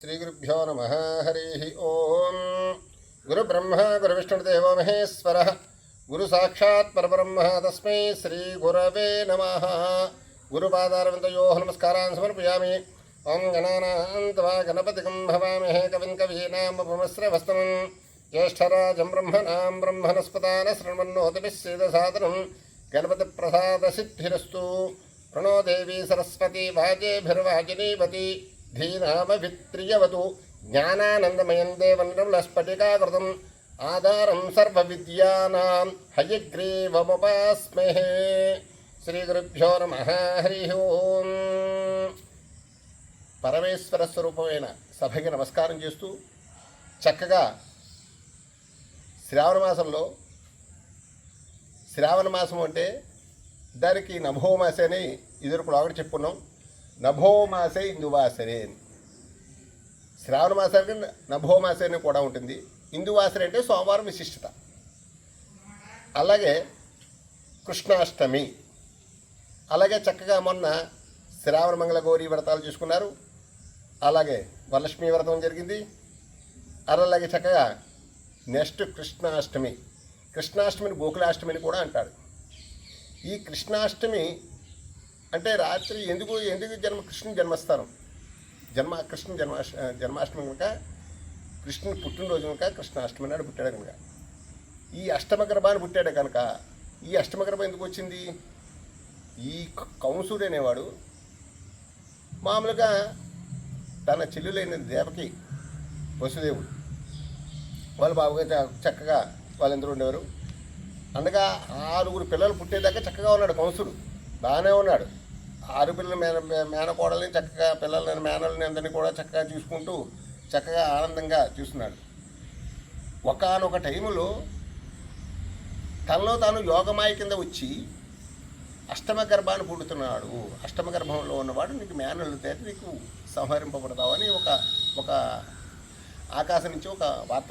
श्रीगुरुभ्यो नमः। हरिः ओम। गुरुब्रह्मा गुरुविष्णुर्देवो महेश्वरः गुरुसाक्षात् परब्रह्म तस्मै श्रीगुरवे नमः। गुरुपादारविन्दयोः नमस्कारान् समर्पयामि। ओं गणानां त्वा गणपतिं भवामहे कविं कवीनामुपमश्रवस्तमं ज्येष्ठराजं ब्रह्मणां ब्रह्मणस्पदान शृण्वन्नोतिभिः सीदसादनं गणपतिप्रसादसिद्धिरस्तु। प्रणो देवी सरस्वती वाजेभिर्वाजिनीवती धीनामभित्रियवतु ज्ञानानन्दमयं देवं स्फटिकाकृतम् आधारं सर्वविद्यानां हयग्रीवमुपास्महे। श्रीगुरुभ्यो नमः। हरिः ओम्। పరమేశ్వర స్వరూపమైన సభకి నమస్కారం చేస్తూ చక్కగా శ్రావణ మాసం అంటే దానికి నభోమాసే అని ఇదివరకు ఒకటి చెప్పుకున్నాం. నభోమాసే ఇందువాసరే అని. శ్రావణ మాసానికి నభోమాసే అని కూడా ఉంటుంది. ఇందువాసరే అంటే సోమవారం విశిష్టత. అలాగే కృష్ణాష్టమి, అలాగే చక్కగా మొన్న శ్రావణ మంగళ గౌరీ వ్రతాలు చేసుకున్నారు. అలాగే వరలక్ష్మీ వ్రతం జరిగింది. అలాగే చక్కగా నెక్స్ట్ కృష్ణాష్టమిని గోకులాష్టమిని కూడా అంటారు. ఈ కృష్ణాష్టమి అంటే రాత్రి ఎందుకు కృష్ణుని జన్మస్థానం జన్మాష్టమి కనుక కృష్ణుని పుట్టినరోజు కనుక కృష్ణాష్టమి నాడు పుట్టాడు కనుక ఈ అష్టమ గర్భాన్ని పుట్టాడు కనుక ఈ అష్టమ గర్భం ఎందుకు వచ్చింది? ఈ కంసుడు అనేవాడు మామూలుగా తన చెల్లులైన దేవకి వసుదేవుడు వాళ్ళు బాబుగా చక్కగా వాళ్ళందరూ ఉండేవారు. అనగా 6 పిల్లలు పుట్టేదాకా చక్కగా ఉన్నాడు కంసుడు, బాగానే ఉన్నాడు. 6 పిల్లల మేనకోడల్ని చక్కగా పిల్లలని మేనల్ని అందరినీ కూడా చక్కగా చూసుకుంటూ చక్కగా ఆనందంగా చూస్తున్నాడు. ఒకానొక టైములో తనలో తాను యోగమాయ కింద వచ్చి అష్టమ గర్భాన్ని పుడుతున్నాడు. అష్టమ గర్భంలో ఉన్నవాడు నీకు మేనలు తేటి నీకు సంహరింపబడతావని ఒక ఆకాశం నుంచి ఒక వార్త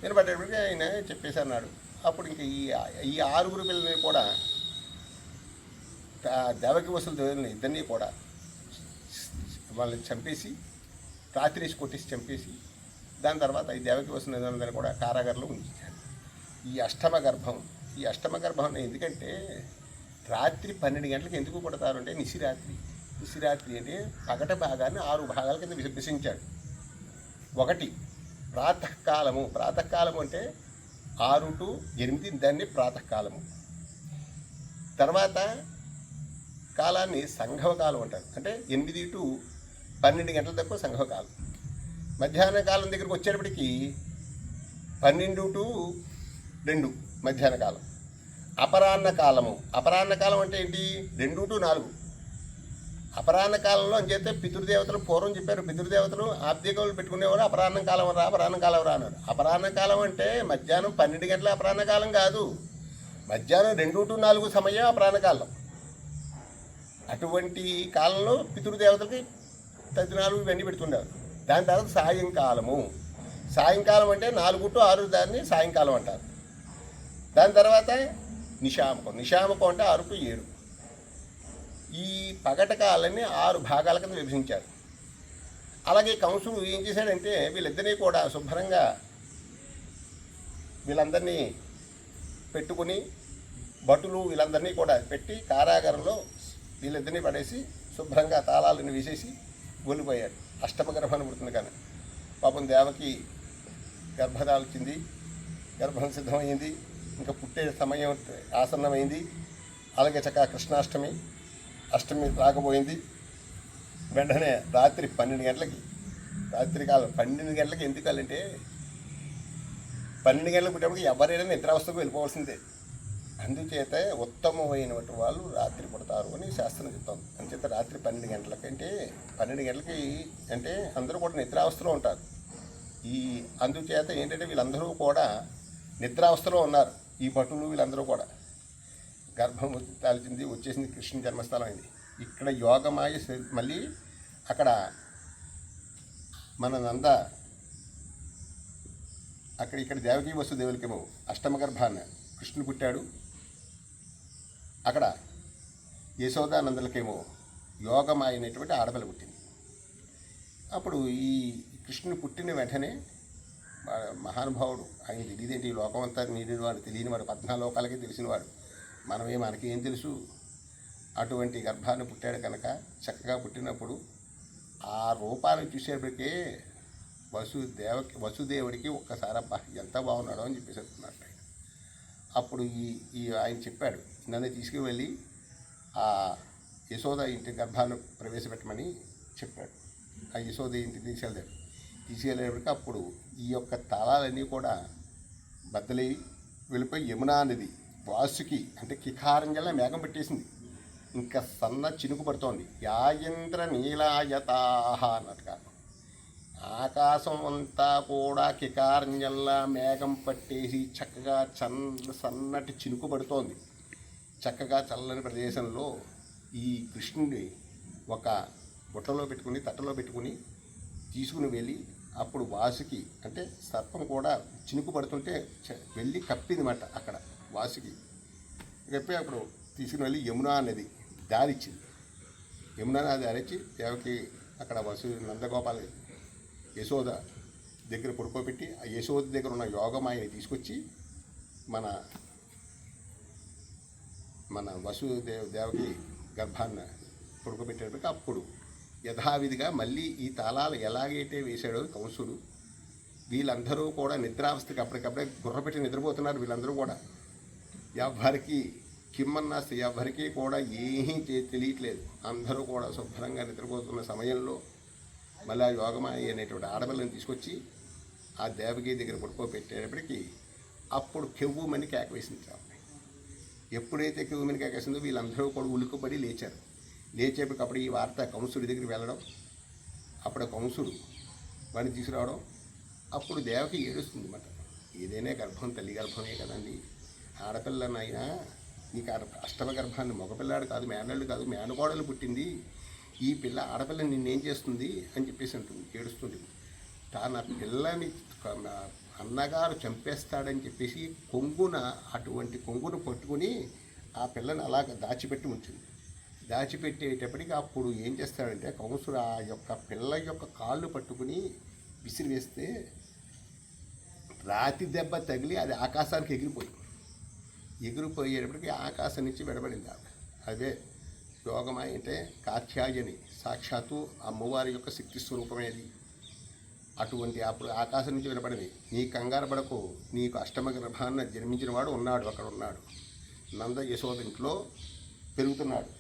వినబడేటప్పటికీ ఆయన చెప్పేసి అన్నాడు. అప్పుడు ఇంక ఈ 6 పిల్లల్ని కూడా దేవకి వసుదేవుల్ని ఇద్దరినీ కూడా వాళ్ళని చంపేసి రాత్రి కొట్టేసి చంపేసి దాని తర్వాత ఈ దేవకి వసుదేవులందరినీ కూడా కారాగారంలో ఉంచాడు. ఈ అష్టమ గర్భం ఎందుకంటే రాత్రి 12 గంటలకు ఎందుకు కొడతారు అంటే నిశిరాత్రి అంటే పగట భాగాన్ని 6 భాగాల కింద విభజించాడు. ఒకటి ప్రాతకాలము అంటే 6 to 8 దాన్ని ప్రాతకాలము. తర్వాత కాలాన్ని సంఘవకాలం అంటారు. అంటే 8 to 12 గంటల దాకా సంఘవకాలం. మధ్యాహ్న కాలం దగ్గరికి వచ్చేటప్పటికి 12 to 2 మధ్యాహ్న కాలం. అపరాహ్న కాలం అంటే ఏంటి? 2 to 4. అపరాహ్న కాలంలో అని చెప్తే పితృదేవతలు పూర్వం చెప్పారు. పితృదేవతలు ఆబ్దికవులు పెట్టుకునేవారు. అపరాహ్న కాలం రా అన్నారు. అపరాహ్న కాలం అంటే మధ్యాహ్నం 12 గంటల అపరాహ్న కాలం కాదు, మధ్యాహ్నం 2 to 4 సమయం అపరాహ్న కాలం. అటువంటి కాలంలో పితృదేవతలకి తదినాలు ఇవన్నీ పెడుతుండేవారు. దాని తర్వాత సాయంకాలం అంటే 4 to 6 దాన్ని సాయంకాలం అంటారు. దాని తర్వాత నిశామకం అంటే 6 to 7. ఈ పగట కాలాన్ని 6 భాగాల కింద విభజించారు. అలాగే కంసుడు ఏం చేశాడంటే వీళ్ళిద్దరినీ కూడా శుభ్రంగా వీళ్ళందరినీ పెట్టుకుని భటులు వీళ్ళందరినీ కూడా పెట్టి కారాగారంలో వీళ్ళిద్దరినీ పడేసి శుభ్రంగా తాళాలను వేసేసి గొలిపోయాడు. అష్టమ గర్భాన్ని పుడుతుంది కానీ పాపం దేవకి గర్భదాల్చింది, గర్భం సిద్ధమైంది, ఇంకా పుట్టే సమయం ఆసన్నమైంది. అలాగే చక్కగా కృష్ణాష్టమి రాకపోయింది. వెంటనే రాత్రి 12 గంటలకి రాత్రికాలం 12 గంటలకి ఎందుకంటే 12 గంటలకు పుట్టేప్పటికి ఎవరైనా నిద్రావస్థకు వెళ్ళిపోవాల్సిందే. అందుచేత ఉత్తమమైనటువంటి వాళ్ళు రాత్రి పుడతారు అని శాస్త్రం చెప్తాం. అందుచేత రాత్రి 12 గంటలకి అంటే 12 గంటలకి అంటే అందరూ కూడా నిద్రావస్థలో ఉంటారు. అందుచేత ఏంటంటే వీళ్ళందరూ కూడా నిద్రావస్థలో ఉన్నారు. ఈ భటులు వీళ్ళందరూ కూడా గర్భం దాల్చింది, వచ్చేసింది, కృష్ణుని జన్మస్థలం అయింది. ఇక్కడ యోగమాయ మళ్ళీ అక్కడ ఇక్కడ దేవకీ వసుదేవులకేమో అష్టమ గర్భాన్న కృష్ణుడు పుట్టాడు. అక్కడ యశోదానందులకేమో యోగమాయ అనేటువంటి ఆడపిల్ల పుట్టింది. అప్పుడు ఈ కృష్ణుడు పుట్టిన వెంటనే మహానుభావుడు, ఆయన తెలియదేంటి, ఈ లోకం అంతా నీడినవాడు, తెలియనివాడు, 14 లోకాలకి తెలిసినవాడు, మనకేం తెలుసు. అటువంటి గర్భాన్ని పుట్టాడు కనుక చక్కగా పుట్టినప్పుడు ఆ రూపాన్ని చూసేప్పటికే వసుదేవుడికి ఒక్కసారి అబ్బా ఎంత బాగున్నాడో అని చెప్పేసి అంటున్నాడు ఆయన. అప్పుడు ఈ ఆయన చెప్పాడు, నన్ను తీసుకువెళ్ళి ఆ యశోద ఇంటి గర్భాన్ని ప్రవేశపెట్టమని చెప్పాడు. ఆ యశోద ఇంటికి తీసుకెళ్ళేప్పటికి అప్పుడు ఈ యొక్క తాళాలన్నీ కూడా బద్దలై వెళ్ళిపోయి యమునా నది వాసుకి అంటే కికారంజల్లా మేఘం పెట్టేసింది. ఇంకా సన్న చినుకు పడుతోంది. యాయంద్ర నీలాయతాహ అన్నట్టుగా ఆకాశం అంతా కూడా కికారంజల్లా మేఘం పట్టేసి చక్కగా సన్నటి చినుకు పడుతోంది. చక్కగా చల్లని ప్రదేశంలో ఈ కృష్ణుడి ఒక బుట్టలో పెట్టుకుని తట్టలో పెట్టుకుని తీసుకుని వెళ్ళి అప్పుడు వాసుకి అంటే సర్పం కూడా చినుకు పడుతుంటే వెళ్ళి కప్పిందన్నమాట. అక్కడ వాసుకి కప్పి అప్పుడు తీసుకుని వెళ్ళి యమునా నది దారిచ్చింది. యమునా నది దారిచ్చి దేవకి అక్కడ నందగోపాల యశోద దగ్గర పడుకోబెట్టి ఆ యశోద దగ్గర ఉన్న యోగమాయని తీసుకొచ్చి మన దేవకి గర్భాన్ని పడుకోబెట్టేటప్పటికి అప్పుడు యథావిధిగా మళ్ళీ ఈ తాళాలు ఎలాగైతే వేశాడో కంసుడు, వీళ్ళందరూ కూడా నిద్రావస్థకి అప్పటికప్పుడే గుర్రపెట్టి నిద్రపోతున్నారు. వీళ్ళందరూ కూడా ఎవరికి కిమ్మన్నాస్తి, ఎవరికి కూడా ఏమీ తెలియట్లేదు. అందరూ కూడా శుభ్రంగా నిద్రపోతున్న సమయంలో మళ్ళీ ఆ యోగమాయ అనేటువంటి ఆడపిల్లని తీసుకొచ్చి ఆ దేవకి దగ్గర పడుకోబెట్టేటప్పటికి అప్పుడు కెవ్వుమని కేక వేసింది. ఎప్పుడైతే కెవ్వుమని కేక వేసిందో వీళ్ళందరూ కూడా ఉలుకుపడి లేచారు. లేచేపటికప్పుడు ఈ వార్త కంసుడి దగ్గరికి వెళ్ళడం, అప్పుడు కంసుడు వాడిని తీసుకురావడం, అప్పుడు దేవకి ఏడుస్తుంది అన్నమాట. ఏదైనా గర్భం తల్లి గర్భమే కదండి, ఆడపిల్లనైనా నీకు అష్టమ గర్భాన్ని మగపిల్లాడు కాదు, మేనల్లు కాదు, మేనకోడలు పుట్టింది, ఈ పిల్ల ఆడపిల్ల నిన్నేం చేస్తుంది అని చెప్పేసి అంటుంది, ఏడుస్తుంది. తాను పిల్లని అన్నగారు చంపేస్తాడని చెప్పేసి అటువంటి కొంగును పట్టుకుని ఆ పిల్లని అలాగ దాచిపెట్టి ఉంచింది. దాచిపెట్టేటప్పటికి అప్పుడు ఏం చేస్తాడంటే కంసుడు ఆ యొక్క పిల్ల యొక్క కాళ్ళు పట్టుకుని విసిరివేస్తే రాతి దెబ్బ తగిలి అది ఆకాశానికి ఎగిరిపోయేటప్పటికి ఆకాశం నుంచి విడబడింది. అదే యోగమాయ అంటే కాత్యాయని, సాక్షాత్తు అమ్మవారి యొక్క శక్తి స్వరూపమేది. అటువంటి అప్పుడు ఆకాశం నుంచి వినపడింది, నీ కంగారు పడకు, నీకు అష్టమ గర్భాన్ని జన్మించిన వాడు ఉన్నాడు, అక్కడ ఉన్నాడు, నంద యశోద ఇంట్లో పెరుగుతున్నాడు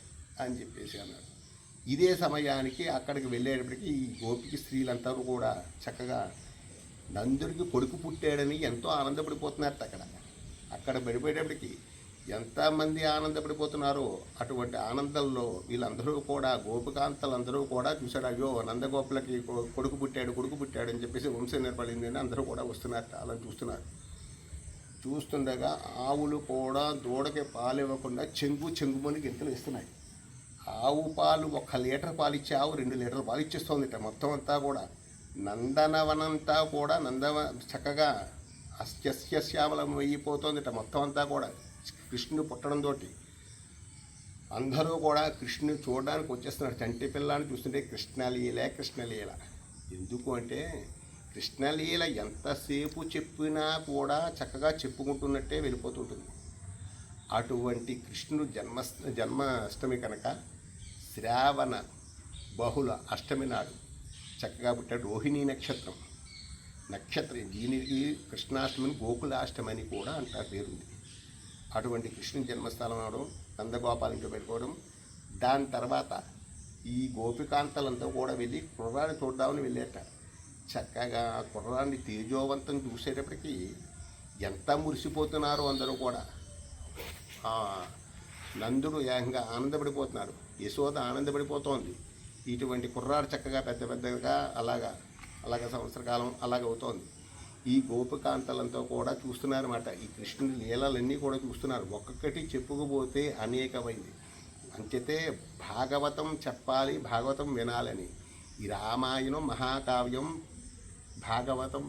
అని చెప్పేసి అన్నాడు. ఇదే సమయానికి అక్కడికి వెళ్ళేటప్పటికి ఈ గోపిక స్త్రీలంతా కూడా చక్కగా నందుడికి కొడుకు పుట్టాడని ఎంతో ఆనందపడిపోతున్నారు. అక్కడ పడిపోయేటప్పటికి ఎంతమంది ఆనందపడిపోతున్నారో అటువంటి ఆనందంలో వీళ్ళందరూ కూడా గోపికాంతలందరూ కూడా చూశాడు, అయ్యో నందగోపులకి కొడుకు పుట్టాడు అని చెప్పేసి వంశం ఏర్పడింది అని అందరూ కూడా వస్తున్నారు. అలా చూస్తుండగా ఆవులు కూడా దూడకి పాలు ఇవ్వకుండా చెంగుమని గింతలు ఇస్తున్నాయి. ఆవు పాలు 1 లీటర్ పాలు ఇచ్చే ఆవు 2 లీటర్ల పాలు ఇచ్చేస్తుంది. మొత్తం అంతా కూడా నందనవనంతా కూడా చక్కగా అస్యశ్యామలం అయిపోతుంది. మొత్తం అంతా కూడా కృష్ణుడు పుట్టడంతో అందరూ కూడా కృష్ణుని చూడడానికి వచ్చేస్తున్నారు. చంటి పిల్లని చూస్తుంటే కృష్ణలీల. ఎందుకు అంటే కృష్ణలీల ఎంతసేపు చెప్పినా కూడా చక్కగా చెప్పుకుంటున్నట్టే వెళ్ళిపోతుంటుంది. అటువంటి కృష్ణుడు జన్మాష్టమి కనుక శ్రావణ బహుళ అష్టమి నాడు చక్కగా పుట్టాడు. రోహిణీ నక్షత్రం దీనికి కృష్ణాష్టమిని గోకులాష్టమి అని కూడా అంటారు, పేరుంది. అటువంటి కృష్ణుని జన్మస్థలం అవడం, నందగోపాలంతో పెట్టుకోవడం, దాని తర్వాత ఈ గోపికాంతలంతా కూడా వెళ్ళి కుర్రాన్ని చూద్దామని వెళ్ళేట. చక్కగా కుర్రాన్ని తేజోవంతం చూసేటప్పటికి ఎంత మురిసిపోతున్నారో అందరూ కూడా. నందుడు ఏకంగా ఆనందపడిపోతున్నారు, యశోద ఆనందపడిపోతోంది. ఇటువంటి కుర్రాడు చక్కగా పెద్దగా అలాగా సంవత్సర కాలం అవుతోంది. ఈ గోపికాంతలంతా కూడా చూస్తున్నారన్నమాట. ఈ కృష్ణుని లీలలన్నీ కూడా చూస్తున్నారు. ఒక్కొక్కటి చెప్పుకుపోతే అనేకమైంది. అంచేతే భాగవతం చెప్పాలి, భాగవతం వినాలని. ఈ రామాయణం మహాకావ్యం, భాగవతం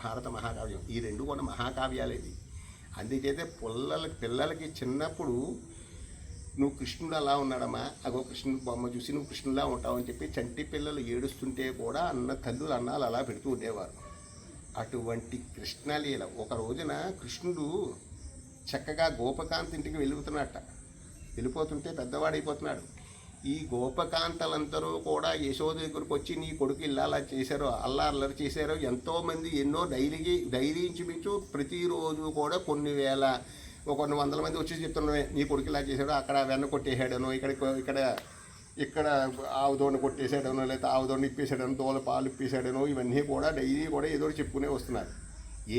భారత మహాకావ్యం, ఈ 2 కూడా మహాకావ్యాలేది. అందుచేతే పిల్లలకి చిన్నప్పుడు నువ్వు కృష్ణుడు అలా ఉన్నాడమ్మా, అగో కృష్ణుడు బొమ్మ చూసి నువ్వు కృష్ణులా ఉంటావు అని చెప్పి చంటి పిల్లలు ఏడుస్తుంటే కూడా తల్లులు అన్నాలు అలా పెడుతూ ఉండేవారు. అటువంటి కృష్ణలీల. ఒక రోజున కృష్ణుడు చక్కగా గోపకాంత ఇంటికి వెళ్ళిపోతుంటే పెద్దవాడైపోతున్నాడు. ఈ గోపకాంతలందరూ కూడా యశోద దగ్గరకు వచ్చి నీ కొడుకు ఇలా చేశారో, అల్లరి చేశారో, ఎంతోమంది ఎన్నో డైరీ ఇంచుమించు ప్రతిరోజు కూడా కొన్ని వందల మంది వచ్చి చెప్తున్నారే నీ కొడుకు ఇలా చేశాడో, అక్కడ వెన్న కొట్టేసాడనో, ఇక్కడ ఆవుదోడిని కొట్టేసాడనో, లేకపోతే ఆవుదోడిని ఇప్పేసాడనో, దోల పాలు ఇప్పేసాడనో, ఇవన్నీ కూడా డైలీ కూడా ఏదో చెప్పుకునే వస్తున్నారు.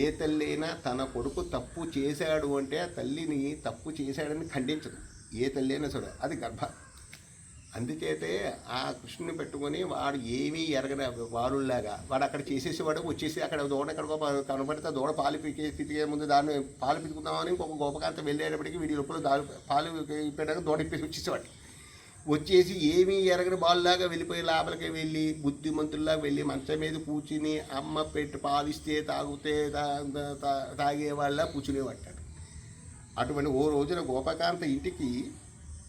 ఏ తల్లి అయినా తన కొడుకు తప్పు చేశాడు అంటే ఆ తల్లిని తప్పు చేశాడని ఖండించదు. ఏ తల్లి అయినా సరే అది గర్భ. అందుచేతే ఆ కృష్ణుని పెట్టుకొని వాడు ఏమీ ఎరగని వారుల్లాగా వాడు అక్కడ చేసేసేవాడు, వచ్చేసి అక్కడ దూడ ఎక్కడికో కనబడితే దూడ పాలు పితికే ముందు దాన్ని పాలు పితుకుదామని ఇంకొక గోపకాంత వెళ్ళేటప్పటికి వీడి లోపల పాలు ఇప్పేటాక దూడ ఇప్పేసి వచ్చేసి ఏమీ ఎరగని బాల్లాగా వెళ్ళిపోయి లోపలికి వెళ్ళి బుద్ధిమంతుల్లాగా వెళ్ళి మంచం మీద కూర్చుని అమ్మ పెట్టి పాలిస్తే తాగేవాళ్ళ కూర్చునేవాడు. అటువంటి ఓ రోజున గోపకాంత ఇంటికి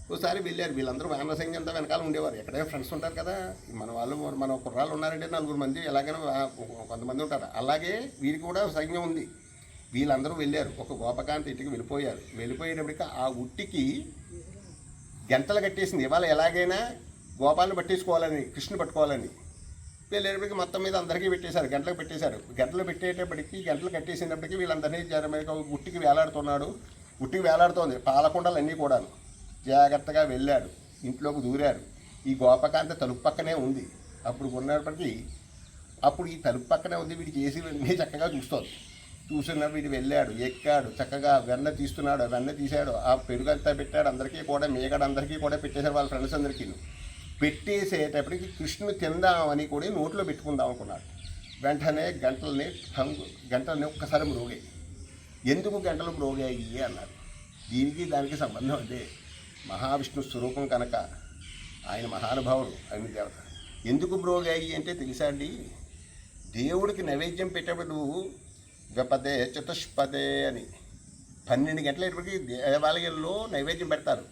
ఒకసారి వెళ్ళారు. వీళ్ళందరూ వానర సైన్యం అంతా వెనకాల ఉండేవారు. ఎక్కడైనా ఫ్రెండ్స్ ఉంటారు కదా, మన కుర్రాళ్ళు ఉన్నారంటే 4 మంది ఎలాగైనా కొంతమంది ఉంటారు. అలాగే వీరికి కూడా సైన్యం ఉంది. వీళ్ళందరూ వెళ్ళారు. ఒక గోపకాంత ఇంటికి వెళ్ళిపోయేటప్పటికి ఆ ఉట్టికి గంటలు కట్టేసింది. ఇవాళ ఎలాగైనా గోపాలను పట్టేసుకోవాలని, కృష్ణుని పట్టుకోవాలని వెళ్ళేటప్పటికి మొత్తం మీద అందరికీ పెట్టేశారు. గంటలు పెట్టేటప్పటికి గంటలు కట్టేసినప్పటికీ వీళ్ళందరినీ ఉట్టికి వేలాడుతోంది. పాలకుండలు అన్నీ కూడాను. జాగ్రత్తగా వెళ్ళాడు, ఇంట్లోకి దూరాడు. ఈ గోపకాంత తలుపు పక్కనే ఉంది. అప్పుడు ఈ తలుపు పక్కనే ఉంది. వీడికి చేసివన్నీ చక్కగా చూస్తున్నప్పుడు వీడు వెళ్ళాడు, ఎక్కాడు, చక్కగా వెన్న తీశాడు. ఆ పెరుగంతా పెట్టాడు. అందరికీ కూడా అందరికీ కూడా పెట్టేశాడు. వాళ్ళ ఫ్రెండ్స్ అందరికీ పెట్టేసేటప్పటికి కృష్ణుని తిందామని కూడా నోట్లో పెట్టుకుందాం అనుకున్నాడు. వెంటనే గంటలని ఒక్కసారి మ్రోగాయి. ఎందుకు గంటలు మ్రోగాయి అన్నారు. దానికి సంబంధం అదే. మహావిష్ణు స్వరూపం కనుక ఆయన మహానుభావుడు, ఆయన దేవత. ఎందుకు మ్రోగాయి అంటే తెలుసా అండి, దేవుడికి నైవేద్యం పెట్టేప్పుడు ద్విపదే చతుష్పదే అని 12 గంటలకి దేవాలయంలో నైవేద్యం పెడతారు.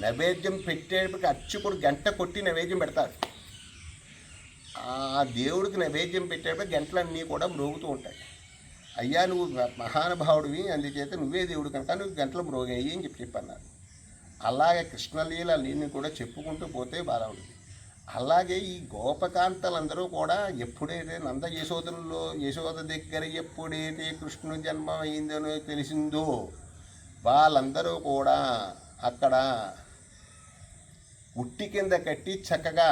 నైవేద్యం పెట్టేటప్పటికి అర్చకుడు గంట కొట్టి నైవేద్యం పెడతారు. ఆ దేవుడికి నైవేద్యం పెట్టేటప్పుడు గంటలన్నీ కూడా మ్రోగుతూ ఉంటాయి. అయ్యా నువ్వు మహానుభావుడివి, అందుచేత నువ్వే దేవుడు కనుక నువ్వు గంటలు మ్రోగాయి అని చెప్పన్నారు. అలాగే కృష్ణలీలని కూడా చెప్పుకుంటూ పోతే బాగా ఉంటుంది. అలాగే ఈ గోపకాంతలందరూ కూడా ఎప్పుడైతే యశోద దగ్గర ఎప్పుడైతే కృష్ణుని జన్మ అయిందనో తెలిసిందో వాళ్ళందరూ కూడా అక్కడ ఉట్టి కింద కట్టి చక్కగా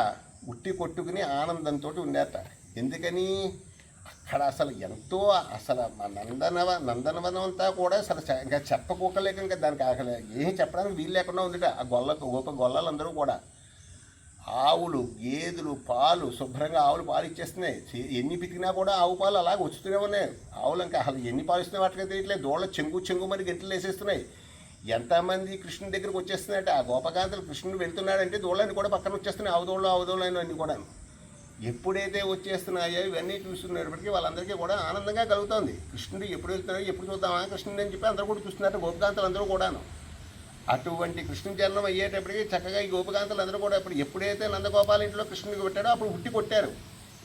ఉట్టి కొట్టుకుని ఆనందంతో ఉన్నారట. ఎందుకని అక్కడ ఎంతో నందనవనం అంతా కూడా ఇంకా చెప్పకోకలేక ఇంకా దానికి ఏం చెప్పడానికి వీలు లేకుండా ఉందిట. ఆ గొల్లలందరూ కూడా ఆవులు, గేదెలు పాలు శుభ్రంగా పాలు ఇచ్చేస్తున్నాయి. ఎన్ని పితికినా కూడా ఆవు పాలు అలాగే వచ్చుతూనే ఉన్నాయి. ఆవులు ఇంకా అసలు ఎన్ని పాలు ఇస్తున్నాయి వాటికి తెలియట్లేదు. దోళ్ళ చెంగు మరి గంటలు వేసేస్తున్నాయి. ఎంతమంది కృష్ణుని దగ్గరికి వచ్చేస్తున్నాయంటే ఆ గోపకాంతలు కృష్ణుడు వెళ్తున్నాడంటే దోళ్ళని కూడా పక్కన వచ్చేస్తున్నాయి. ఆవుదోళ్ళు అన్నీ కూడా ఎప్పుడైతే వచ్చేస్తున్నాయో ఇవన్నీ చూస్తున్నప్పటికీ వాళ్ళందరికీ కూడా ఆనందంగా కలుగుతుంది. కృష్ణుడు ఎప్పుడు వెళ్తున్నాడో ఎప్పుడు చూద్దామా కృష్ణుడు అని చెప్పి అందరూ కూడా చూస్తున్నారు. గోపకాంతలు అందరూ కూడాను అటువంటి కృష్ణుని జన్మం అయ్యేటప్పటికీ చక్కగా ఈ గోపకాంతలు అందరూ కూడా ఎప్పుడైతే నందగోపాల ఇంట్లో కృష్ణుడికి పెట్టాడో అప్పుడు ఉట్టి కొట్టారు.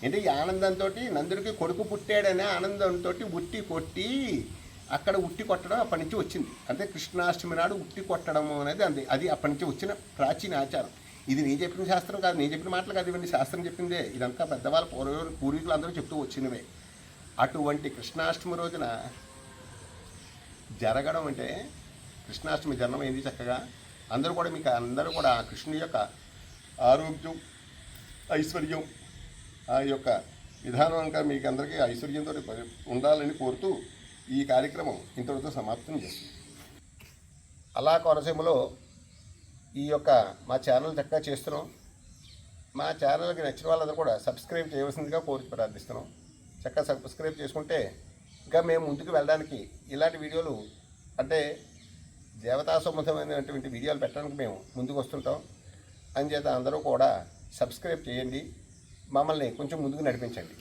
అంటే ఈ ఆనందంతో నందుడికి కొడుకు పుట్టాడనే ఆనందంతో ఉట్టి కొట్టి అక్కడ ఉట్టి కొట్టడం అప్పటి నుంచి వచ్చింది. అంటే కృష్ణాష్టమి నాడు ఉట్టి కొట్టడం అనేది అది అప్పటి నుంచి వచ్చిన ప్రాచీన ఆచారం. ఇది నేను చెప్పిన శాస్త్రం కాదు, నేను చెప్పిన మాటలు కాదు, ఇవన్నీ శాస్త్రం చెప్పిందే. ఇదంతా పెద్దవాళ్ళ పూర్వీకులు అందరూ చెప్తూ వచ్చినవే. అటువంటి కృష్ణాష్టమి రోజున జరగడం అంటే కృష్ణాష్టమి జన్మమైంది చక్కగా. అందరూ కూడా కృష్ణుని యొక్క ఆరోగ్యం, ఐశ్వర్యం, ఆ యొక్క విధానం మీకు అందరికీ ఐశ్వర్యంతో ఉండాలని కోరుతూ ఈ కార్యక్రమం ఇంతటితో సమాప్తం చేస్తుంది. అలా కోనసీమలో ఈ యొక్క మా ఛానల్ చక్కగా చేస్తున్నాం. మా ఛానల్కి నచ్చిన వాళ్ళందరూ కూడా సబ్స్క్రైబ్ చేయవలసిందిగా కోరి ప్రార్థిస్తున్నాం. చక్కగా సబ్స్క్రైబ్ చేసుకుంటే ఇంకా మేము ముందుకు వెళ్ళడానికి ఇలాంటి వీడియోలు అంటే దేవతా సంబంధమైనటువంటి వీడియోలు పెట్టడానికి మేము ముందుకు వస్తుంటాం. అందుచేత అందరూ కూడా సబ్స్క్రైబ్ చేయండి, మమ్మల్ని కొంచెం ముందుకు నడిపించండి.